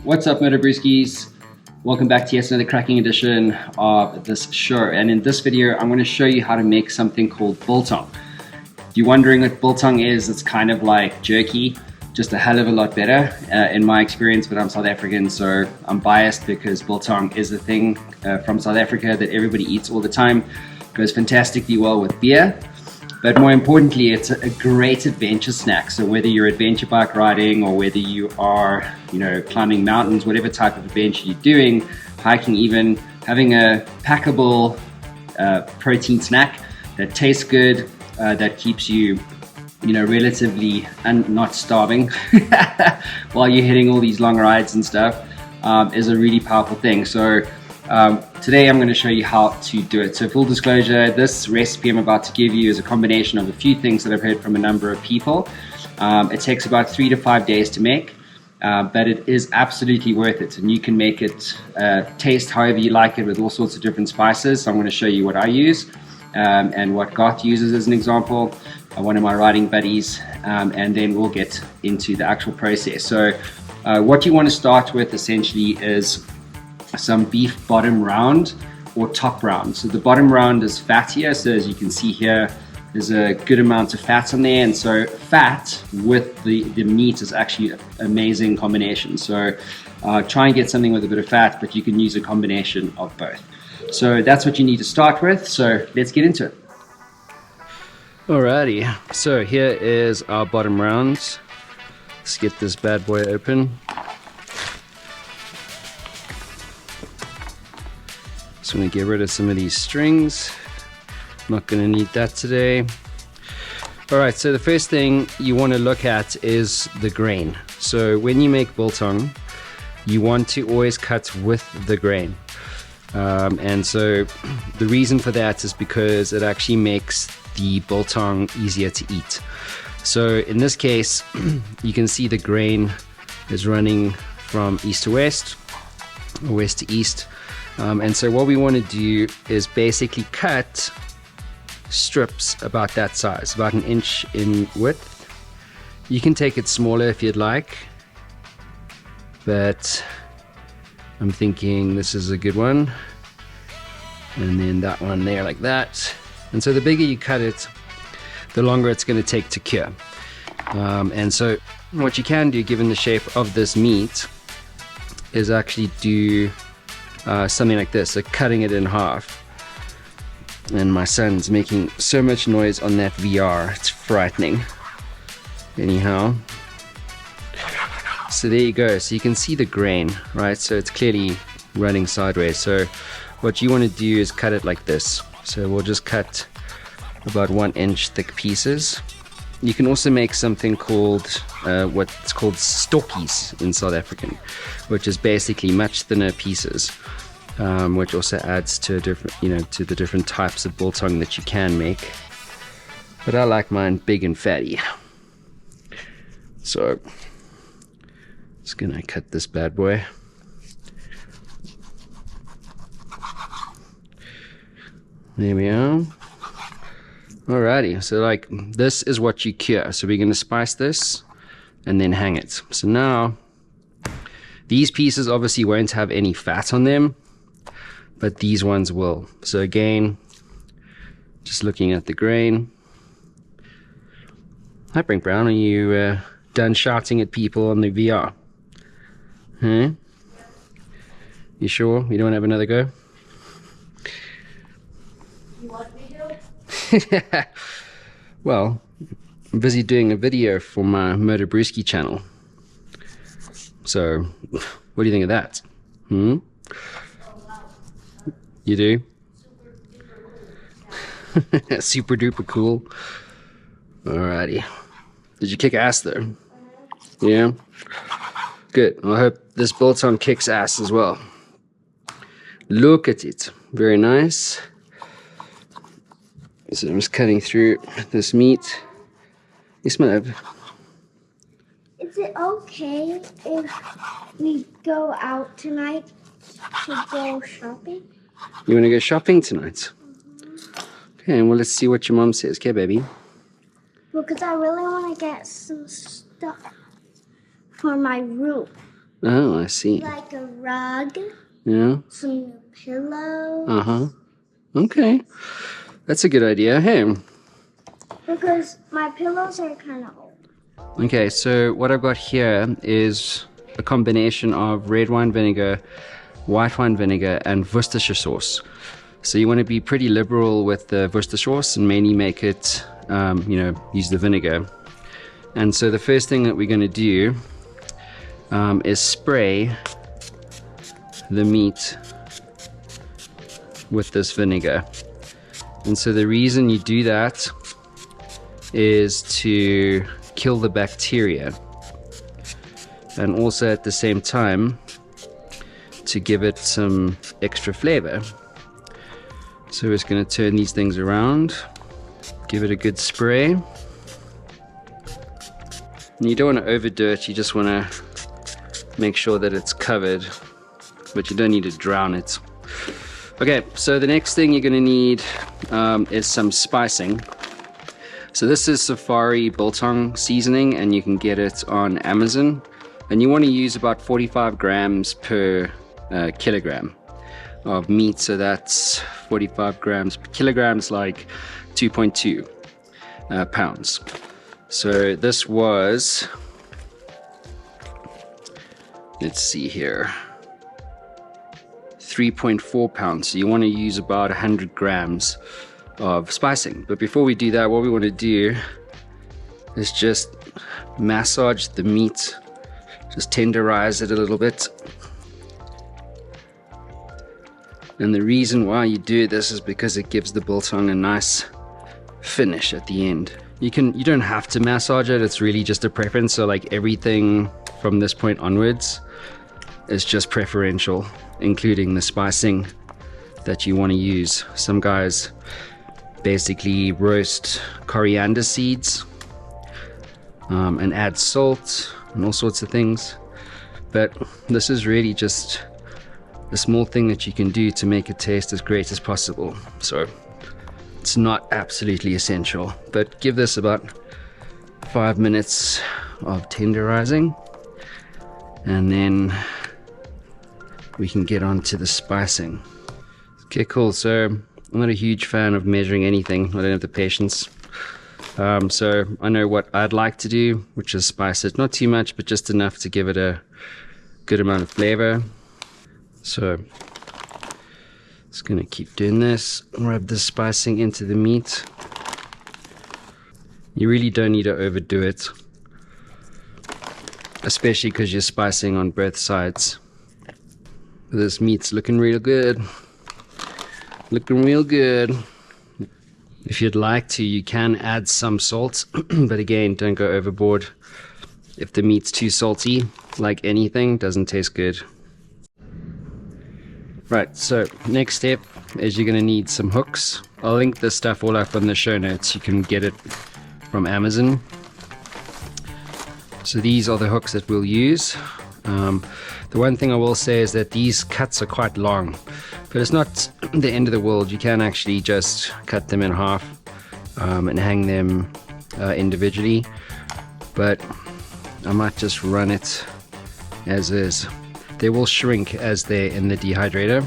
What's up, Motor Brewskis? Welcome back to yet another cracking edition of this show. And in this video, I'm going to show you how to make something called biltong. If you're wondering what biltong is, it's kind of like jerky, just a hell of a lot better in my experience, but I'm South African, so I'm biased because biltong is a thing from South Africa that everybody eats all the time. Goes fantastically well with beer. But more importantly, it's a great adventure snack. So whether you're adventure bike riding or whether you are, climbing mountains, whatever type of adventure you're doing, hiking even, having a packable protein snack that tastes good, that keeps you, relatively not starving while you're hitting all these long rides and stuff, is a really powerful thing. So today I'm going to show you how to do it. So full disclosure, this recipe I'm about to give you is a combination of a few things that I've heard from a number of people. It takes about 3 to 5 days to make, but it is absolutely worth it. And you can make it taste however you like it with all sorts of different spices. So I'm going to show you what I use and what Garth uses as an example, one of my riding buddies, and then we'll get into the actual process. So what you want to start with essentially is some beef bottom round or top round. So the bottom round is fattier, so as you can see here, there's a good amount of fat on there, and so fat with the meat is actually an amazing combination. So try and get something with a bit of fat, but you can use a combination of both. So that's what you need to start with, so let's get into it. Alrighty, so here is our bottom round. Let's get this bad boy open. Just want to get rid of some of these strings. Not going to need that today. Alright, so the first thing you want to look at is the grain. So when you make biltong, you want to always cut with the grain. And so the reason for that is because it actually makes the biltong easier to eat. So in this case, you can see the grain is running from east to west, or west to east. And so what we want to do is basically cut strips about that size, about 1 inch in width. You can take it smaller if you'd like, but I'm thinking this is a good one. And then that one there like that. And so the bigger you cut it, the longer it's going to take to cure. And so what you can do, given the shape of this meat, is actually do something like this, so cutting it in half. And my son's making so much noise on that VR, it's frightening. Anyhow, so there you go. So you can see the grain, right? So it's clearly running sideways. So what you want to do is cut it like this. So we'll just cut about 1 inch thick pieces. You can also make something called what's called stokkies in South African, which is basically much thinner pieces, which also adds to different, to the different types of biltong that you can make. But I like mine big and fatty. So just gonna cut this bad boy. There we are. Alrighty, so like this is what you cure. So we're going to spice this and then hang it. So now these pieces obviously won't have any fat on them, but these ones will. So again, just looking at the grain. Hi Brink Brown, are you done shouting at people on the VR? Huh? You sure you don't have another go? Well, I'm busy doing a video for my Motor Brewski channel. So, what do you think of that? You do? Super duper cool. Alrighty. Did you kick ass though? Yeah? Good. I hope this biltong kicks ass as well. Look at it. Very nice. So I'm just cutting through this meat. Yes, my love. Is it okay if we go out tonight to go shopping? You want to go shopping tonight? Okay, well, let's see what your mom says. Okay, baby? Because I really want to get some stuff for my room. Oh, I see. Like a rug. Yeah. Some new pillows. Uh-huh. Okay. That's a good idea. Hey. Because my pillows are kind of old. Okay, so what I've got here is a combination of red wine vinegar, white wine vinegar, and Worcestershire sauce. So you want to be pretty liberal with the Worcestershire sauce and mainly make it, use the vinegar. And so the first thing that we're going to do is spray the meat with this vinegar. And so the reason you do that is to kill the bacteria, and also at the same time to give it some extra flavor. So we're just going to turn these things around, give it a good spray. And you don't want to overdo it, you just want to make sure that it's covered, but you don't need to drown it. Okay, so the next thing you're going to need is some spicing. So this is Safari biltong seasoning, and you can get it on Amazon. And you want to use about 45 grams per kilogram of meat. So that's 45 grams per kilogram is like 2.2 pounds. So this was, let's see here, 3.4 pounds. So you want to use about 100 grams of spicing. But before we do that, what we want to do is just massage the meat, just tenderize it a little bit. And the reason why you do this is because it gives the biltong a nice finish at the end. You don't have to massage it, it's really just a preference. So like everything from this point onwards is just preferential, including the spicing that you want to use. Some guys basically roast coriander seeds and add salt and all sorts of things, but this is really just a small thing that you can do to make it taste as great as possible. So it's not absolutely essential, but give this about 5 minutes of tenderizing, and then we can get on to the spicing. Okay, cool. So I'm not a huge fan of measuring anything. I don't have the patience. So I know what I'd like to do, which is spice it. Not too much, but just enough to give it a good amount of flavor. So just gonna keep doing this. Rub the spicing into the meat. You really don't need to overdo it, especially because you're spicing on both sides. This meat's looking real good. Looking real good. If you'd like to, you can add some salt, but again, don't go overboard. If the meat's too salty, like anything, doesn't taste good. Right, so next step is you're gonna need some hooks. I'll link this stuff all up on the show notes. You can get it from Amazon. So these are the hooks that we'll use. The one thing I will say is that these cuts are quite long, but it's not the end of the world. You can actually just cut them in half and hang them individually, but I might just run it as is. They will shrink as they're in the dehydrator.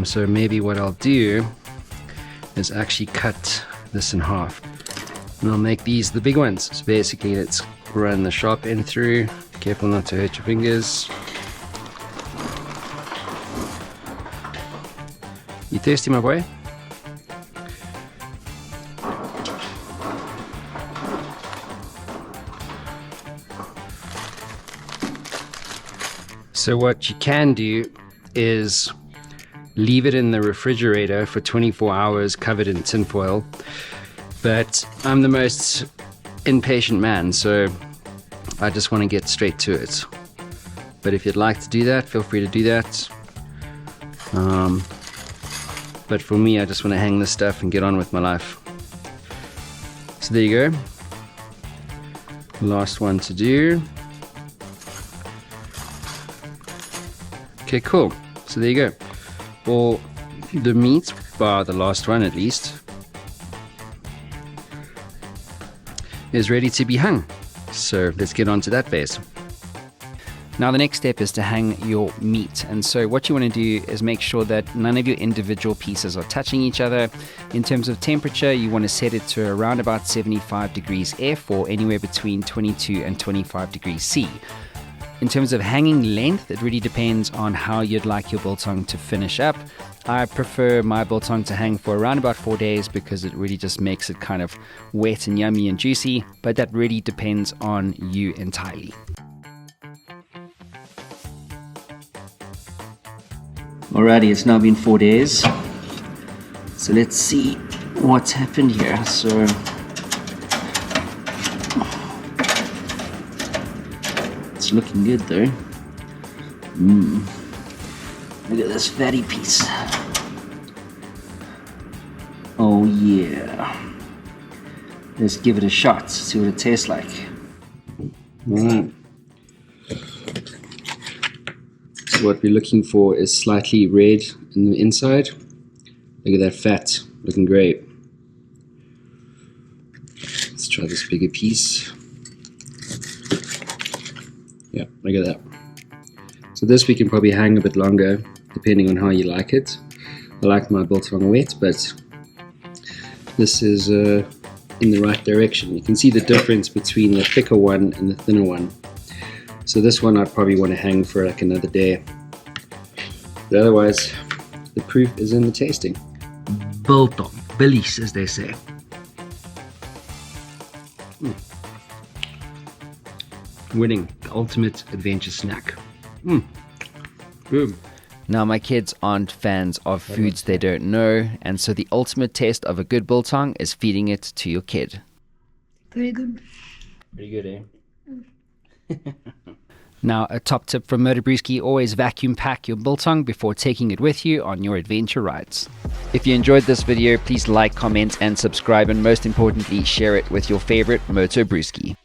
So maybe what I'll do is actually cut this in half, and I'll make these the big ones. So basically, let's run the sharp end through. Careful not to hurt your fingers. You thirsty, my boy? So what you can do is leave it in the refrigerator for 24 hours covered in tinfoil. But I'm the most impatient man, so I just want to get straight to it. But if you'd like to do that, feel free to do that. But for me, I just want to hang this stuff and get on with my life. So there you go. Last one to do. Okay, cool. So there you go. All the meat, bar the last one at least, is ready to be hung. So let's get on to that phase. Now the next step is to hang your meat, and so what you want to do is make sure that none of your individual pieces are touching each other. In terms of temperature, you want to set it to around about 75 degrees F or anywhere between 22 and 25 degrees C. In terms of hanging length, it really depends on how you'd like your biltong to finish up. I prefer my biltong to hang for around about 4 days because it really just makes it kind of wet and yummy and juicy, but that really depends on you entirely. Alrighty, it's now been 4 days. So let's see what's happened here. So it's looking good though. Look at this fatty piece. Oh yeah. Let's give it a shot, see what it tastes like. So what we're looking for is slightly red in the inside. Look at that fat, looking great. Let's try this bigger piece. Yeah, look at that. So this we can probably hang a bit longer, depending on how you like it. I like my biltong wet, but this is in the right direction. You can see the difference between the thicker one and the thinner one. So this one I'd probably want to hang for like another day. But otherwise, the proof is in the tasting. Biltong, billies as they say. Winning, the ultimate adventure snack. Boom. Now my kids aren't fans of foods they don't know, and so the ultimate test of a good biltong is feeding it to your kid. Pretty good. Pretty good, eh? Now, a top tip from Motor Brewski, always vacuum pack your biltong before taking it with you on your adventure rides. If you enjoyed this video, please like, comment, and subscribe, and most importantly, share it with your favorite Motor Brewski.